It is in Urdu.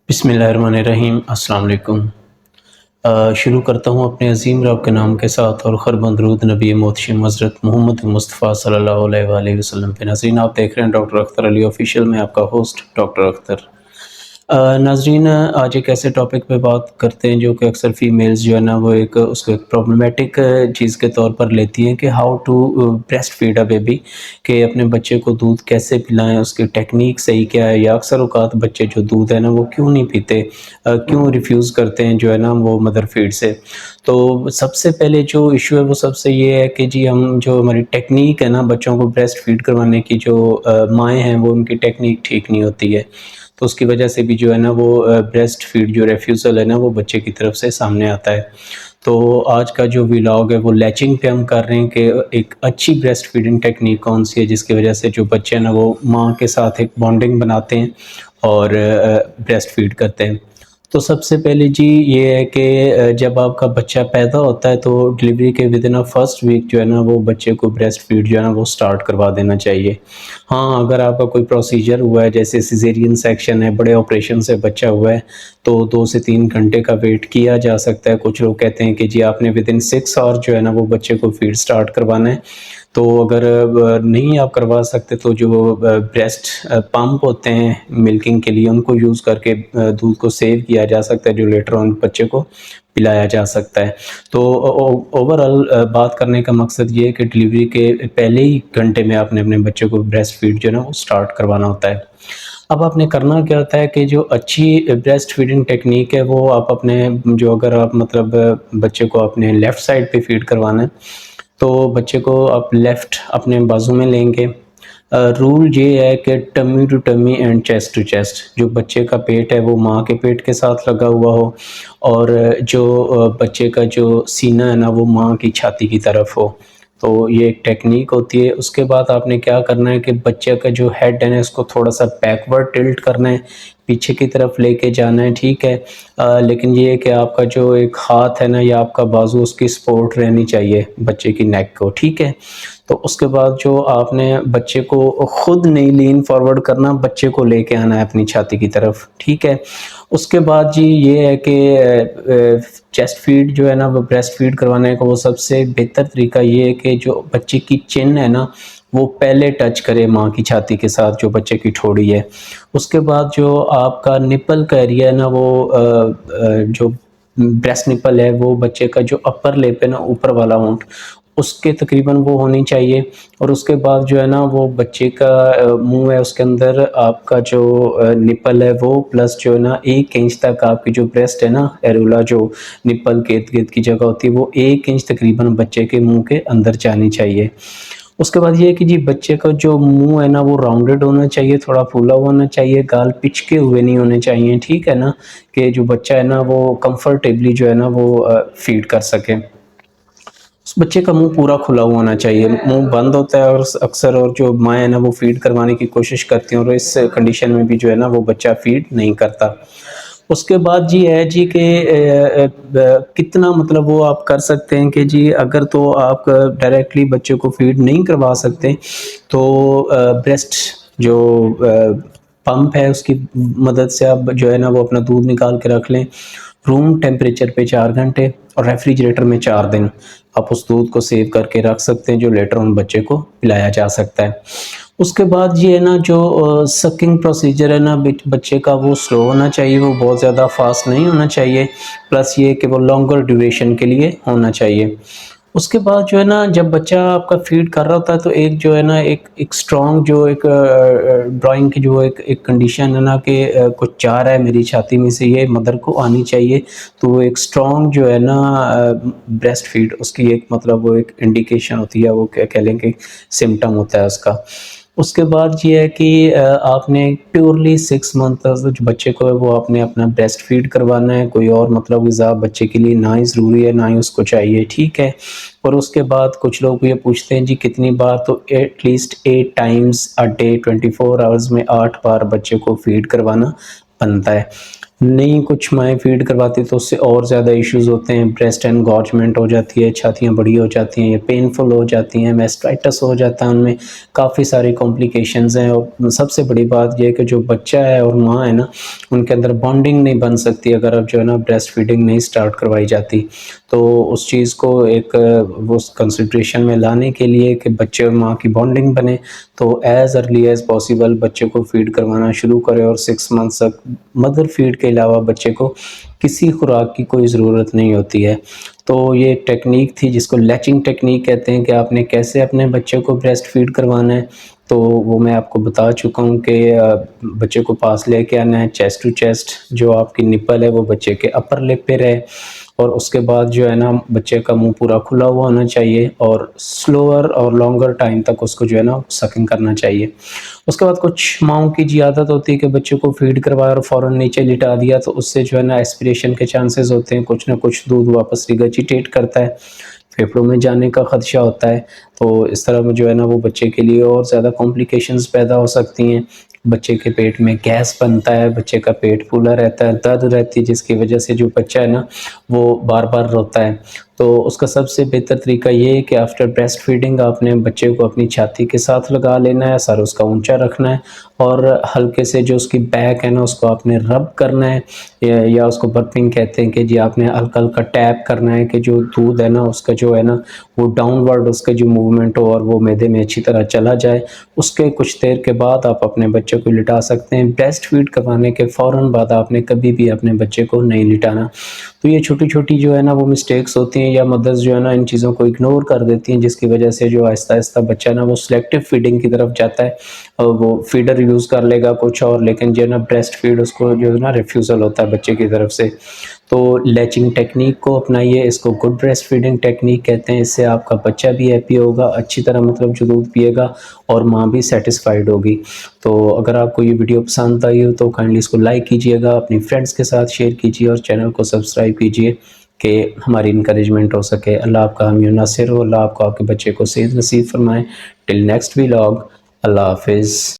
بسم اللہ الرحمن الرحیم۔ السلام علیکم۔ شروع کرتا ہوں اپنے عظیم رب کے نام کے ساتھ اور خربند درود نبی محتشم حضرت محمد مصطفیٰ صلی اللہ علیہ وآلہ وسلم پہ۔ ناظرین، آپ دیکھ رہے ہیں ڈاکٹر اختر علی آفیشیل، میں آپ کا ہوسٹ ڈاکٹر اختر۔ ناظرین، آج ایک ایسے ٹاپک پہ بات کرتے ہیں جو کہ اکثر فیمیلز جو ہے نا وہ اس کو ایک پرابلمیٹک چیز کے طور پر لیتی ہیں کہ how to breast feed a baby, کہ اپنے بچے کو دودھ کیسے پلائیں، اس کی ٹیکنیک صحیح کیا ہے، یا اکثر اوقات بچے جو دودھ ہے نا وہ کیوں نہیں پیتے، کیوں ریفیوز کرتے ہیں جو ہے نا وہ مدر فیڈ سے۔ تو سب سے پہلے جو ایشو ہے وہ سب سے یہ ہے کہ جی ہم جو ہماری ٹیکنیک ہے نا بچوں کو بریسٹ فیڈ کروانے کی، جو مائیں ہیں وہ ان کی ٹیکنیک ٹھیک نہیں ہوتی ہے، تو اس کی وجہ سے بھی جو ہے نا وہ بریسٹ فیڈ جو ریفیوزل ہے نا وہ بچے کی طرف سے سامنے آتا ہے۔ تو آج کا جو ولاگ ہے وہ لیچنگ پہ ہم کر رہے ہیں کہ ایک اچھی بریسٹ فیڈنگ ٹیکنیک کون سی ہے جس کی وجہ سے جو بچے ہیں نا وہ ماں کے ساتھ ایک بانڈنگ بناتے ہیں اور بریسٹ فیڈ کرتے ہیں۔ تو سب سے پہلے جی یہ ہے کہ جب آپ کا بچہ پیدا ہوتا ہے تو ڈلیوری کے ودن فرسٹ ویک جو ہے نا وہ بچے کو بریسٹ فیڈ جو ہے نا وہ سٹارٹ کروا دینا چاہیے۔ ہاں، اگر آپ کا کوئی پروسیجر ہوا ہے جیسے سیزیرین سیکشن ہے، بڑے آپریشن سے بچہ ہوا ہے، تو 2 سے 3 گھنٹے کا ویٹ کیا جا سکتا ہے۔ کچھ لوگ کہتے ہیں کہ جی آپ نے ودن 6 آور جو ہے نا وہ بچے کو فیڈ سٹارٹ کروانا ہے۔ تو اگر نہیں آپ کروا سکتے تو جو بریسٹ پمپ ہوتے ہیں ملکنگ کے لیے ان کو یوز کر کے دودھ کو سیو کیا جا سکتا ہے، جو لیٹر آن بچے کو پلایا جا سکتا ہے۔ تو اوور آل بات کرنے کا مقصد یہ ہے کہ ڈلیوری کے پہلے ہی گھنٹے میں آپ نے اپنے بچے کو بریسٹ فیڈ جو ہے نا وہ سٹارٹ کروانا ہوتا ہے۔ اب آپ نے کرنا کیا ہوتا ہے کہ جو اچھی بریسٹ فیڈنگ ٹیکنیک ہے وہ آپ اپنے جو اگر آپ مطلب بچے کو اپنے لیفٹ سائڈ پہ فیڈ کروانا ہے تو بچے کو آپ لیفٹ اپنے بازو میں لیں گے۔ رول یہ ہے کہ tummy to tummy and chest to chest, جو بچے کا پیٹ ہے وہ ماں کے پیٹ کے ساتھ لگا ہوا ہو، اور جو بچے کا جو سینہ ہے نا وہ ماں کی چھاتی کی طرف ہو۔ تو یہ ایک ٹیکنیک ہوتی ہے۔ اس کے بعد آپ نے کیا کرنا ہے کہ بچے کا جو ہیڈ ہے نا اس کو تھوڑا سا بیکورڈ ٹلٹ کرنا ہے، پیچھے کی طرف لے کے جانا ہے، ٹھیک ہے۔ لیکن یہ ہے کہ آپ کا جو ایک ہاتھ ہے نا یا آپ کا بازو اس کی سپورٹ رہنی چاہیے بچے کی نیک کو، ٹھیک ہے۔ تو اس کے بعد جو آپ نے بچے کو خود نہیں لین فارورڈ کرنا، بچے کو لے کے آنا ہے اپنی چھاتی کی طرف، ٹھیک ہے۔ اس کے بعد جی یہ ہے کہ چیسٹ فیڈ جو ہے نا وہ بریسٹ فیڈ کروانے کا وہ سب سے بہتر طریقہ یہ ہے کہ جو بچے کی چن ہے نا وہ پہلے ٹچ کرے ماں کی چھاتی کے ساتھ جو بچے کی ٹھوڑی ہے۔ اس کے بعد جو آپ کا نپل کا ایریا ہے نا وہ جو بریسٹ نپل ہے وہ بچے کا جو اپر لپ ہے نا اوپر والا ہونٹ اس کے تقریباً وہ ہونی چاہیے۔ اور اس کے بعد جو ہے نا وہ بچے کا منہ ہے اس کے اندر آپ کا جو نپل ہے وہ پلس جو ہے نا 1 انچ تک آپ کی جو بریسٹ ہے نا ایرولا جو نپل کے ارد گرد کی جگہ ہوتی ہے وہ 1 انچ تقریباً بچے کے منہ کے اندر جانی چاہیے۔ اس کے بعد یہ ہے کہ جی بچے کا جو منہ ہے نا وہ راؤنڈڈ ہونا چاہیے، تھوڑا پھولا ہونا چاہیے، گال پچکے ہوئے نہیں ہونے چاہیے، ٹھیک ہے نا، کہ جو بچہ ہے نا وہ کمفرٹیبلی جو ہے نا وہ فیڈ کر سکے۔ اس بچے کا منہ پورا کھلا ہوا ہونا چاہیے، منہ بند ہوتا ہے اور اکثر اور جو مائیں ہیں نا وہ فیڈ کروانے کی کوشش کرتی ہیں اور اس کنڈیشن میں بھی جو ہے نا وہ بچہ فیڈ نہیں کرتا۔ اس کے بعد جی ہے جی کہ کتنا مطلب وہ آپ کر سکتے ہیں کہ جی اگر تو آپ ڈائریکٹلی بچے کو فیڈ نہیں کروا سکتے تو بریسٹ جو پمپ ہے اس کی مدد سے آپ جو ہے نا وہ اپنا دودھ نکال کے رکھ لیں روم ٹیمپریچر پہ 4 گھنٹے اور ریفریجریٹر میں 4 دن آپ اس دودھ کو سیو کر کے رکھ سکتے ہیں جو لیٹر آن بچے کو پلایا جا سکتا ہے۔ اس کے بعد یہ ہے نا جو سکنگ پروسیجر ہے نا بچے کا وہ سلو ہونا چاہیے، وہ بہت زیادہ فاسٹ نہیں ہونا چاہیے، پلس یہ کہ وہ لانگر ڈیوریشن کے لیے ہونا چاہیے۔ اس کے بعد جو ہے نا جب بچہ آپ کا فیڈ کر رہا ہوتا ہے تو ایک جو ہے نا ایک اسٹرانگ جو ایک ڈرائنگ کی جو ایک کنڈیشن ہے نا کہ کچھ جا رہا ہے میری چھاتی میں سے، یہ مدر کو آنی چاہیے۔ تو وہ ایک اسٹرانگ جو ہے نا بریسٹ فیڈ اس کی ایک مطلب وہ ایک انڈیکیشن ہوتی ہے، وہ کہہ لیں کہ سمٹم ہوتا ہے اس کا۔ اس کے بعد یہ ہے کہ آپ نے پیورلی 6 منتھ جو بچے کو ہے وہ آپ نے اپنا بریسٹ فیڈ کروانا ہے، کوئی اور مطلب غذا بچے کے لیے نہ ہی ضروری ہے نہ ہی اس کو چاہیے، ٹھیک ہے۔ اور اس کے بعد کچھ لوگ یہ پوچھتے ہیں جی کتنی بار، تو at least 8 times a day 24 hours میں 8 بار بچے کو فیڈ کروانا بنتا ہے۔ نہیں کچھ مائیں فیڈ کرواتی تو اس سے اور زیادہ ایشوز ہوتے ہیں، بریسٹ انگارجمنٹ ہو جاتی ہے، چھاتیاں بڑی ہو جاتی ہیں، یہ پینفل ہو جاتی ہیں، میسٹرائٹس ہو جاتا ہے، ان میں کافی ساری کمپلیکیشنز ہیں۔ اور سب سے بڑی بات یہ ہے کہ جو بچہ ہے اور ماں ہے نا، ان کے اندر بانڈنگ نہیں بن سکتی اگر اب جو ہے نا بریسٹ فیڈنگ نہیں سٹارٹ کروائی جاتی۔ تو اس چیز کو ایک وہ کنسیڈریشن میں لانے کے لیے کہ بچے اور ماں کی بانڈنگ بنے، تو ایز ارلی ایز پاسبل بچے کو فیڈ کروانا شروع کرے، اور 6 منتھس تک مدر فیڈ کے علاوہ بچے کو کسی خوراک کی کوئی ضرورت نہیں ہوتی ہے۔ تو یہ ایک ٹیکنیک تھی جس کو لیچنگ ٹیکنیک کہتے ہیں، کہ آپ نے کیسے اپنے بچے کو بریسٹ فیڈ کروانا ہے۔ تو وہ میں آپ کو بتا چکا ہوں کہ بچے کو پاس لے کے آنا ہے، چیسٹ ٹو چیسٹ، جو آپ کی نپل ہے وہ بچے کے اپر لپ پہ رہے، اور اس کے بعد جو ہے نا بچے کا منہ پورا کھلا ہوا ہونا چاہیے، اور سلوور اور لانگر ٹائم تک اس کو جو ہے نا سکنگ کرنا چاہیے۔ اس کے بعد کچھ ماؤں کی جی عادت ہوتی ہے کہ بچے کو فیڈ کروایا اور فوراً نیچے لٹا دیا، تو اس سے جو ہے نا ایسپریشن کے چانسز ہوتے ہیں، کچھ نہ کچھ دودھ واپس ریگرجیٹیٹ کرتا ہے، پھیپھڑوں میں جانے کا خدشہ ہوتا ہے۔ تو اس طرح میں جو ہے نا وہ بچے کے لیے اور زیادہ کمپلیکیشنز پیدا ہو سکتی ہیں۔ بچے کے پیٹ میں گیس بنتا ہے، بچے کا پیٹ پھولا رہتا ہے، درد رہتی ہے، جس کی وجہ سے جو بچہ ہے نا وہ بار بار روتا ہے۔ تو اس کا سب سے بہتر طریقہ یہ ہے کہ آفٹر بریسٹ فیڈنگ آپ نے بچے کو اپنی چھاتی کے ساتھ لگا لینا ہے، سر اس کا اونچا رکھنا ہے، اور ہلکے سے جو اس کی بیک ہے نا اس کو آپ نے رب کرنا ہے، یا اس کو برپنگ کہتے ہیں، کہ جی آپ نے ہلکا ہلکا ٹیپ کرنا ہے کہ جو دودھ ہے نا اس کا جو ہے نا وہ ڈاؤن ورڈ اس کا جو موومنٹ ہو اور وہ معدے میں اچھی طرح چلا جائے۔ اس کے کچھ دیر کے بعد آپ اپنے بچے کو لٹا سکتے ہیں۔ بریسٹ فیڈ کروانے کے فوراً بعد آپ نے کبھی بھی اپنے بچے کو نہیں لٹانا۔ تو یہ چھوٹی چھوٹی جو ہے نا وہ مسٹیکس ہوتی ہیں، یا مدرز جو ہے نا ان چیزوں کو اگنور کر دیتی ہیں، جس کی وجہ سے جو آہستہ آہستہ بچہ نا وہ سلیکٹیو فیڈنگ کی طرف جاتا ہے، اور وہ فیڈر یوز کر لے گا کچھ اور، لیکن جو ہے نا بریسٹ فیڈ اس کو جو ہے نا ریفیوزل ہوتا ہے بچے کی طرف سے۔ تو لیچنگ ٹیکنیک کو اپنائیے، اس کو گڈ بریسٹ فیڈنگ ٹیکنیک کہتے ہیں۔ اس سے آپ کا بچہ بھی ہیپی ہوگا، اچھی طرح مطلب جو دودھ پیے گا، اور ماں بھی سیٹسفائیڈ ہوگی۔ تو اگر آپ کو یہ ویڈیو پسند آئی ہو تو کائنڈلی اس کو لائک کیجیے گا، اپنی فرینڈس کے ساتھ شیئر کیجیے، اور چینل کو سبسکرائب کیجیے کہ ہماری انکریجمنٹ ہو سکے۔ اللہ آپ کا حامی و ناصر ہو، اللہ آپ کو آپ کے بچے کو صحت نصیب فرمائے۔ ٹل نیکسٹ ویلاگ، اللہ حافظ۔